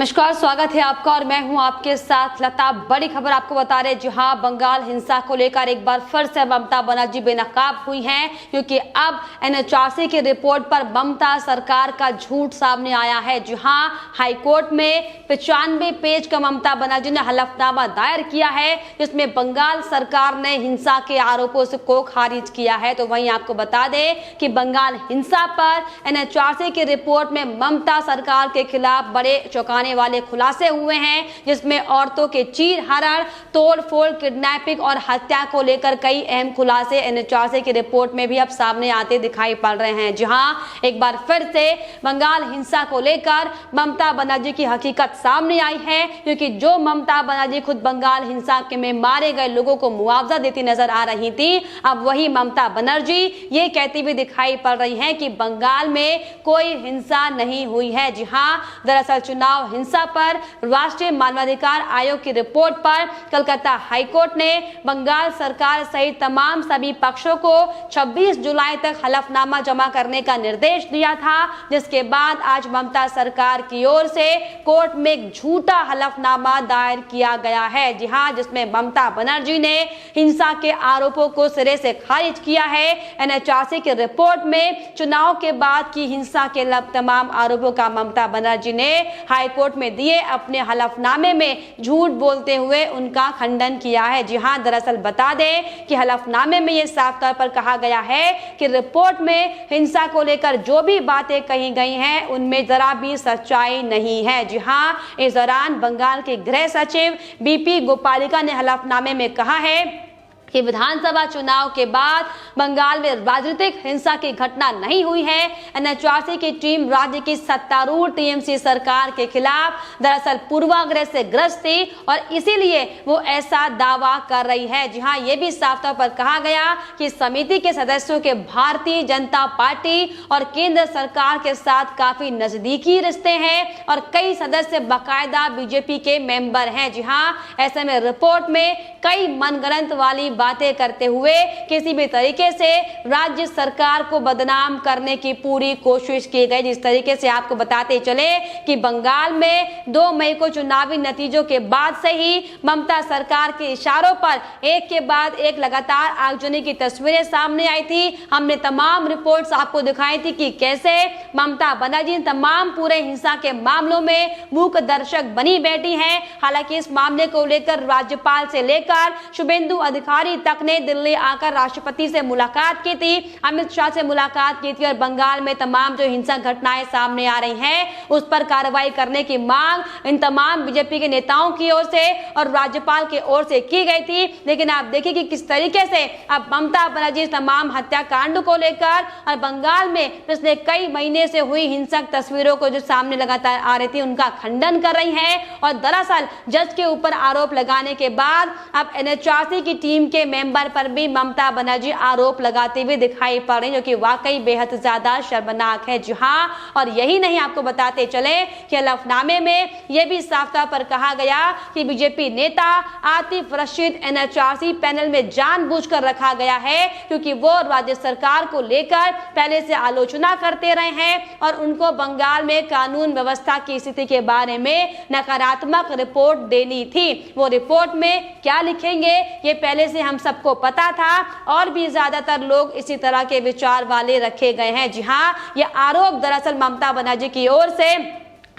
नमस्कार, स्वागत है आपका और मैं हूं आपके साथ लता। बड़ी खबर आपको बता रहे, जहां बंगाल हिंसा को लेकर एक बार फिर से ममता बनर्जी बेनकाब हुई हैं, क्योंकि अब एनएचआरसी की रिपोर्ट पर ममता सरकार का झूठ सामने आया है। जहां हाईकोर्ट में 95 पेज का ममता बनर्जी ने हलफनामा दायर किया है, जिसमें बंगाल सरकार ने हिंसा के आरोपों को खारिज किया है। तो वहीं आपको बता दें कि बंगाल हिंसा पर एनएचआरसी की रिपोर्ट में ममता सरकार के खिलाफ बड़े चौंकाने वाले खुलासे हुए हैं, जिसमें औरतों के चीर-हरण, तोड़-फोड़, किडनैपिंग और हत्या को लेकर कई अहम खुलासे एनएचआरसी की रिपोर्ट में भी अब सामने आते दिखाई पड़ रहे हैं। जहां एक बार फिर से बंगाल हिंसा को लेकर ममता बनर्जी की हकीकत सामने आई है, क्योंकि जो ममता बनर्जी खुद बंगाल हिंसा के में मारे गए लोगों को मुआवजा देती नजर आ रही थी, अब वही ममता बनर्जी ये कहती भी दिखाई पड़ रही है कि बंगाल में कोई हिंसा नहीं हुई है। जी हां, दरअसल चुनाव हिंसा पर राष्ट्रीय मानवाधिकार आयोग की रिपोर्ट पर कलकत्ता हाईकोर्ट ने बंगाल सरकार सहित तमाम सभी पक्षों को 26 जुलाई तक हलफनामा जमा करने का निर्देश दिया था, जिसके बाद आज ममता सरकार की ओर से कोर्ट में एक झूठा हलफनामा दायर किया गया है। जी हां, जिसमें ममता बनर्जी ने हिंसा के आरोपों को सिरे से खारिज किया है। एनएचआरसी की रिपोर्ट में चुनाव के बाद की हिंसा के तमाम आरोपों का ममता बनर्जी ने हाईकोर्ट में दिए अपने हलफनामे में झूठ बोलते हुए उनका खंडन किया है। जी हां, दरअसल बता दें कि हलफनामे में यह साफ तौर पर कहा गया है कि रिपोर्ट में हिंसा को लेकर जो भी बातें कही गई हैं उनमें जरा भी सच्चाई नहीं है। जी हां, इस दौरान बंगाल के गृह सचिव बीपी गोपालिका ने हलफनामे में कहा है कि विधानसभा चुनाव के बाद बंगाल में राजनीतिक हिंसा की घटना नहीं हुई है। एनएचआरसी की टीम राज्य की सत्तारूढ़ टीएमसी सरकार के खिलाफ दरअसल पूर्वाग्रह से ग्रस्त थी और इसीलिए वो ऐसा दावा कर रही है। जी हां, ये भी साफ तौर पर कहा गया कि समिति के सदस्यों के भारतीय जनता पार्टी और केंद्र सरकार के साथ काफी नजदीकी रिश्ते हैं और कई सदस्य बाकायदा बीजेपी के मेंबर हैं। जी हां, ऐसे में रिपोर्ट में कई मनगढ़ंत वाली बातें करते हुए किसी भी तरीके से राज्य सरकार को बदनाम करने की पूरी कोशिश की गई। जिस तरीके से आपको बताते चले कि बंगाल में 2 मई को चुनावी नतीजों के बाद से ही ममता सरकार के इशारों पर एक के बाद एक लगातार आगजनी की तस्वीरें सामने आई थी। हमने तमाम रिपोर्ट्स आपको दिखाई थी कि कैसे ममता बनर्जी तमाम पूरे हिंसा के मामलों में मूक दर्शक बनी बैठी हैं। हालांकि इस मामले को लेकर राज्यपाल से लेकर शुभेंदु अधिकारी तक ने दिल्ली आकर राष्ट्रपति से मुलाकात की थी, अमित शाह से मुलाकात की थी और बंगाल में तमाम जो हिंसक घटनाएं सामने आ रही हैं उस पर कार्रवाई करने की मांग इन तमाम बीजेपी के नेताओं की ओर से और राज्यपाल की ओर से की गई थी। लेकिन आप देखिए कि किस तरीके से अब ममता बनर्जी तमाम हत्याकांड को लेकर और बंगाल में पिछले कई महीने से हुई हिंसक तस्वीरों को जो सामने लगातार आ रही थी उनका खंडन कर रही है और दरअसल जज के ऊपर आरोप लगाने के बाद अब एनएचआरसी की टीम के मेंबर पर भी ममता बनर्जी आरोप लगाते हुए दिखाई पड़ रही, जो कि वाकई बेहद ज्यादा शर्मनाक है। जी हां, और यही नहीं, आपको बताते चले कि हलफनामे में यह भी साफ तौर पर कहा गया कि बीजेपी नेता आतिफ रशीद एनएचआरसी पैनल में जानबूझकर रखा गया है, क्योंकि वो राज्य सरकार को लेकर पहले से आलोचना करते रहे हैं और उनको बंगाल में कानून व्यवस्था की स्थिति के बारे में नकारात्मक रिपोर्ट देनी थी। वो रिपोर्ट में क्या लिखेंगे ये पहले से हम सबको पता था और भी ज्यादातर लोग इसी तरह के विचार वाले रखे गए हैं। जी हां, ये आरोप दरअसल ममता बनर्जी की ओर से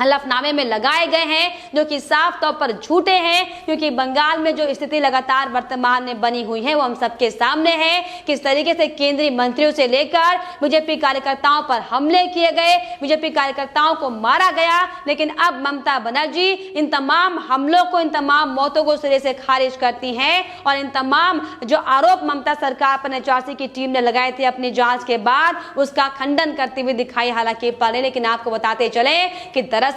हलफनामे में लगाए गए हैं, जो कि साफ तौर पर झूठे हैं, क्योंकि बंगाल में जो स्थिति लगातार वर्तमान में बनी हुई है वो हम सबके सामने है। किस तरीके से केंद्रीय मंत्रियों से लेकर बीजेपी कार्यकर्ताओं पर हमले किए गए, बीजेपी कार्यकर्ताओं को मारा गया, लेकिन अब ममता बनर्जी इन तमाम हमलों को, इन तमाम मौतों को सिरे से खारिज करती हैं और इन तमाम जो आरोप ममता सरकार पर एनएचआरसी की टीम ने लगाए थे अपनी जांच के बाद उसका खंडन करते हुए दिखाई हालांकि पड़े। लेकिन आपको बताते चले कि दरअसल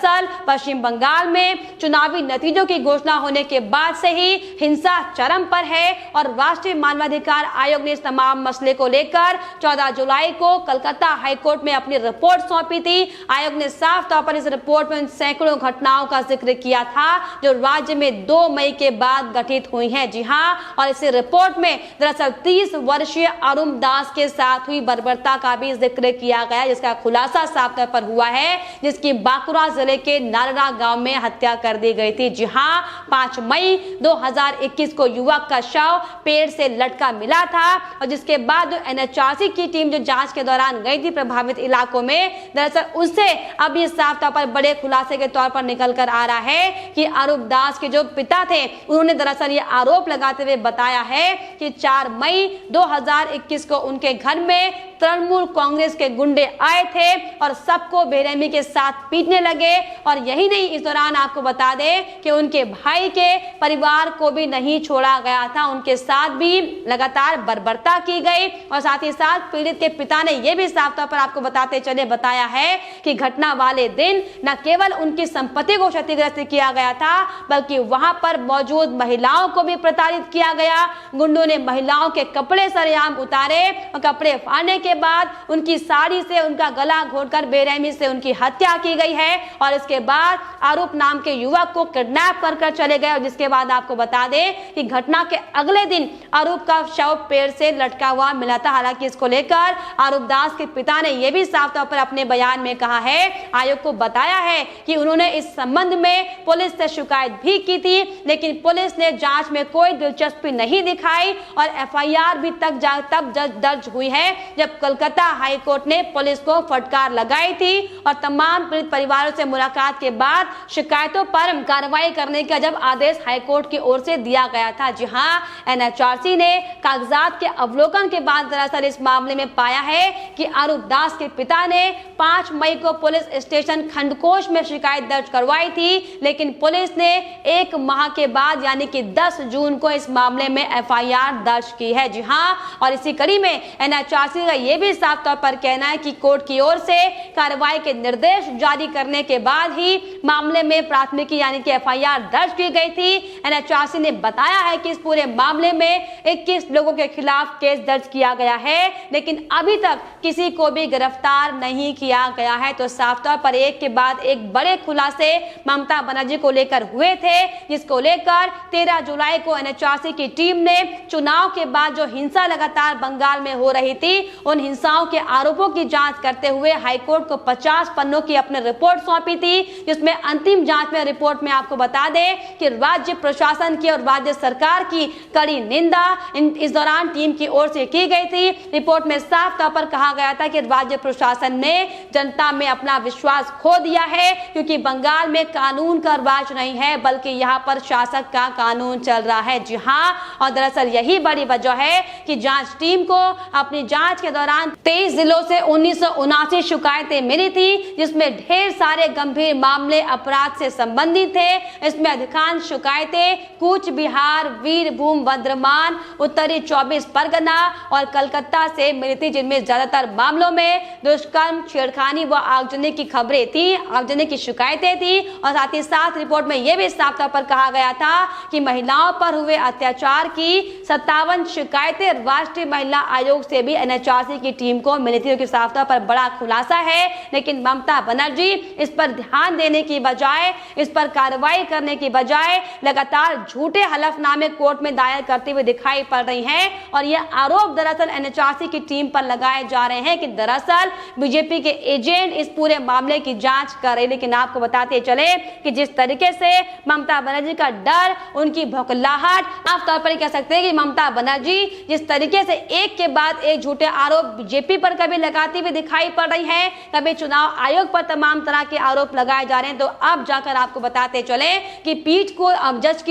पश्चिम बंगाल में चुनावी नतीजों की घोषणा होने के बाद से ही हिंसा चरम पर है और राष्ट्रीय मानवाधिकार आयोग ने इस तमाम मसले को लेकर 14 जुलाई को कलकत्ता हाईकोर्ट में अपनी रिपोर्ट सौंपी थी। आयोग ने साफ तौर पर इस रिपोर्ट में सैकड़ों घटनाओं का जिक्र किया था जो राज्य में 2 मई के बाद घटित हुई हैं। जी हां, और इस रिपोर्ट में दरअसल 30 वर्षीय अरुण दास के साथ हुई बर्बरता का भी जिक्र किया गया, जिसका खुलासा साफ तौर पर हुआ है, जिसकी बांकुरा जिले के नारड़ा गांव में हत्या कर दी गई थी। जी हां, 5 मई 2021 को युवक का शव पेड़ से लटका मिला था और जिसके बाद एनएचआरसी की टीम जो जांच के दौरान गई थी प्रभावित इलाकों में, दरअसल उससे अब ये साफ तौर पर बड़े खुलासे के तौर पर निकल कर आ रहा है कि अरूप दास के जो पिता थे उन्होंने दरअसल ये आरोप लगाते हुए बताया है कि 4 मई 2021 को उनके घर में तृणमूल कांग्रेस के गुंडे आए थे और सबको बेरहमी के साथ पीटने लगे। और यही नहीं, इस दौरान आपको बता दें कि उनके भाई के परिवार को भी नहीं छोड़ा गया था, उनके साथ भी लगातार बर्बरता की गई। और साथ ही साथ पीड़ित के पिता ने यह भी साफ तौर पर आपको बताते चले बताया है कि घटना वाले दिन न केवल उनकी संपत्ति को क्षतिग्रस्त किया गया था बल्कि वहां पर मौजूद महिलाओं को भी प्रताड़ित किया गया। गुंडों ने महिलाओं के कपड़े सरेआम उतारे और कपड़े फाड़ने के बाद उनकी साड़ी से उनका गला घोंटकर बेरहमी से उनकी हत्या की गई है और इसके बाद आरोप नाम के युवक को किडनैप कर चले गए। और जिसके बाद आपको बता दें कि घटना के अगले दिन आरोप का शव पेड़ से लटका हुआ मिला था। हालांकि इसको लेकर आरोप दास के पिता ने यह भी साफ तौर पर अपने बयान में कहा है, आयोग को बताया है कि उन्होंने इस संबंध में पुलिस से शिकायत भी की थी, लेकिन पुलिस ने जांच में कोई दिलचस्पी नहीं दिखाई और एफआईआर भी तब दर्ज हुई है जब कोलकाता हाई कोर्ट ने पुलिस को फटकार लगाई थी और तमाम पीड़ित परिवारों से मुलाकात के बाद शिकायतों पर कार्रवाई करने का जब आदेश हाई कोर्ट की ओर से दिया गया था। जी हां, एनएचआरसी ने कागजात के अवलोकन के बाद दरअसल इस मामले में पाया है कि अरूप दास के पिता ने 5 मई को पुलिस स्टेशन खंडकोश में शिकायत दर्ज करवाई थी, लेकिन पुलिस ने 1 माह के बाद यानी कि 10 जून को इस मामले में एफआईआर दर्ज की है। जी हां, और इसी कड़ी में एनएचआरसी का यह भी साफ तौर पर कहना है कि कोर्ट की ओर से कार्रवाई के निर्देश जारी करने के बाद ही मामले में प्राथमिकी यानी कि एफआईआर दर्ज की गई थी। एनएचआरसी ने बताया है कि इस पूरे मामले में 21 लोगों के खिलाफ केस दर्ज किया गया है, लेकिन अभी तक किसी को भी गिरफ्तार नहीं किया गया है। तो साफ तौर पर एक के बाद एक बड़े खुलासे ममता बनर्जी को लेकर हुए थे, जिसको लेकर 13 जुलाई को एनएचआरसी की टीम ने चुनाव के बाद जो हिंसा लगातार बंगाल में हो रही थी उन हिंसाओं के आरोपों की जांच करते हुए हाईकोर्ट को 50 पन्नों की अपनी रिपोर्ट सौंपी थी, जिसमें अंतिम जांच में रिपोर्ट में आपको बता दें कि राज्य प्रशासन की और राज्य सरकार की कड़ी निंदा इस दौरान टीम की ओर से की गई थी। रिपोर्ट में साफ तौर पर कहा गया था कि राज्य प्रशासन ने जनता में अपना विश्वास खो दिया है, क्योंकि बंगाल में कानून का राज नहीं है बल्कि यहाँ पर शासक का कानून चल रहा है। जी हाँ, और दरअसल यही बड़ी वजह है कि जांच टीम को अपनी जांच के दौरान 23 जिलों से 1979 शिकायतें मिली थी, जिसमें ढेर सारे गंभीर मामले अपराध से संबंधित थे। इसमें अधिकांश शिकायतें कूच बिहार, वीरभूम, बर्धमान, उत्तरी 24 परगना और कलकत्ता से मिली थी, जिनमें ज्यादातर मामलों में दुष्कर्म, छेड़खानी व आगजनी की खबरें थी, आगजनी की शिकायतें थी। और साथ ही साथ रिपोर्ट में यह भी साफ तौर पर कहा गया था कि महिलाओं पर हुए अत्याचार की 57 शिकायतें राष्ट्रीय महिला आयोग से भी एनएचआरसी की टीम को मिली थी, जो साफ तौर पर बड़ा खुलासा है। लेकिन ममता बनर्जी इस पर ध्यान देने की बजाय, इस पर कार्रवाई करने की बजाय लगातार झूठे हलफनामे कोर्ट में दायर करते हुए दिखाई पड़ रही हैं। और यह आरोप दरअसल एनएचआरसी की टीम पर लगाए जा रहे हैं कि दरअसल बीजेपी के एजेंट इस पूरे मामले की जांच कर रहे। लेकिन आपको बताते चले कि जिस तरीके से ममता बनर्जी का डर, उनकी भौकलाहट, साफ तौर पर कह सकते हैं कि ममता बनर्जी जिस तरीके से एक के बाद एक झूठे आरोप बीजेपी पर कभी लगाती हुई दिखाई पड़ रही है, कभी चुनाव आयोग पर तमाम तरह के आरोप लगाए जा रहे हैं। तो अब जाकर आपको बताते चले कि पीठ को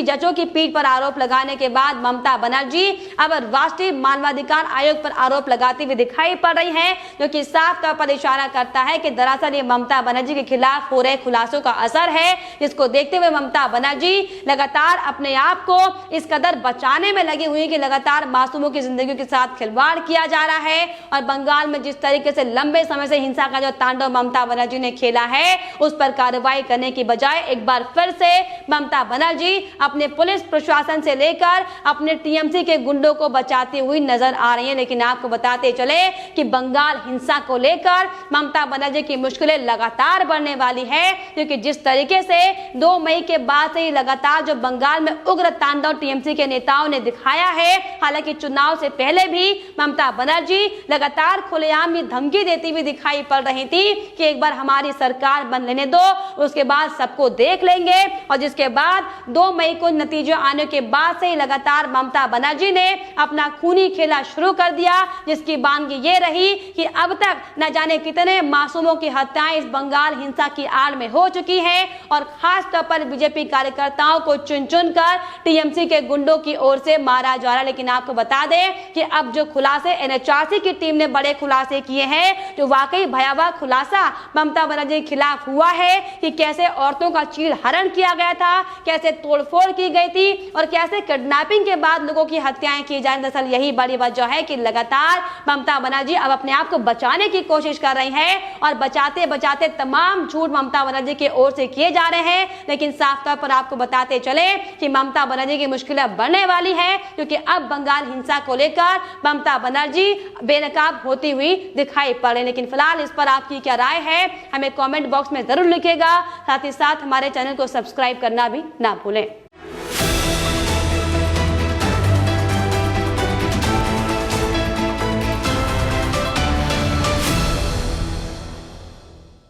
जजों की पीठ पर आरोप लगाने के बाद ममता बनर्जी अब राष्ट्रीय मानवाधिकार आयोग पर आरोप लगाती हुई दिखाई पड़ रही है, जो कि साफ तौर पर इशारा करता है कि दरअसल ये ममता बनर्जी के खिलाफ हो रहे खुलासों का असर है, जिसको देखते हुए ममता बनर्जी लगातार अपने आप को इस कदर बचाने में लगी हुई कि लगातार मासूमों की जिंदगी के साथ खिलवाड़ किया जा रहा है। और बंगाल में जिस तरीके से लंबे समय से हिंसा का जो तांडव ममता बनर्जी ने खेला है, उस पर कार्रवाई करने की बजाय एक बार फिर से ममता बनर्जी अपने पुलिस प्रशासन से लेकर अपने टीएमसी के गुंडों गुंडों को बचाती हुई नजर आ रही है। लेकिन आपको बताते चले कि बंगाल हिंसा को लेकर ममता बनर्जी की मुश्किलें लगातार बढ़ने वाली है, क्योंकि जिस तरीके से 2 मई के बाद से ही लगातार जो बंगाल में उग्र तांडव टीएमसी के नेताओं ने दिखाया है, हालांकि चुनाव से पहले भी ममता बनर्जी लगातार खुलेआम ये धमकी देती हुई दिखाई पड़ रही थी कि एक बार हमारी सरकार बन लेने दो, उसके बाद सबको देख लेंगे। और जिसके बाद 2 मई को नतीजे आने के बाद से ही लगातार ममता बनर्जी ने अपना खूनी खेला शुरू कर दिया, जिसकी बानगी ये रही कि अब तक न जाने कितने मासूमों की हत्याएं इस बंगाल हिंसा की आड़ में हो चुकी है, और खास तौर पर बीजेपी कार्यकर्ताओं को चुन चुन कर टीएमसी के गुंडों की ओर से मारा जा रहा है। लेकिन आपको बता दें कि अब जो खुलासे एनएचआरसी की टीम ने बड़े खुलासे किए हैं, जो वाकई भयावह खुलासा ममता बनर्जी के खिलाफ हुआ है कि कैसे औरतों का चीरहरण किया गया था, कैसे तोड़फोड़ की गई थी और कैसे किडनैपिंग के बाद लोगों की हत्याएं की जाए। दरअसल यही बड़ी वजह है कि लगातार ममता बनर्जी अब अपने आप को बचाने की कोशिश कर रही है, और बचाते बचाते तमाम झूठ ममता बनर्जी की ओर से किए जा रहे हैं। लेकिन साफ तौर पर आपको बताते चले कि ममता बनर्जी की मुश्किलें बढ़ने वाली है, क्योंकि अब बंगाल हिंसा को लेकर ममता बनर्जी बेनकाब होती हुई दिखाई पड़े। लेकिन फिलहाल इस पर आपकी क्या राय है, हमें कमेंट बॉक्स में जरूर लिखिएगा। साथ ही साथ हमारे चैनल को सब्सक्राइब करना भी ना भूलें।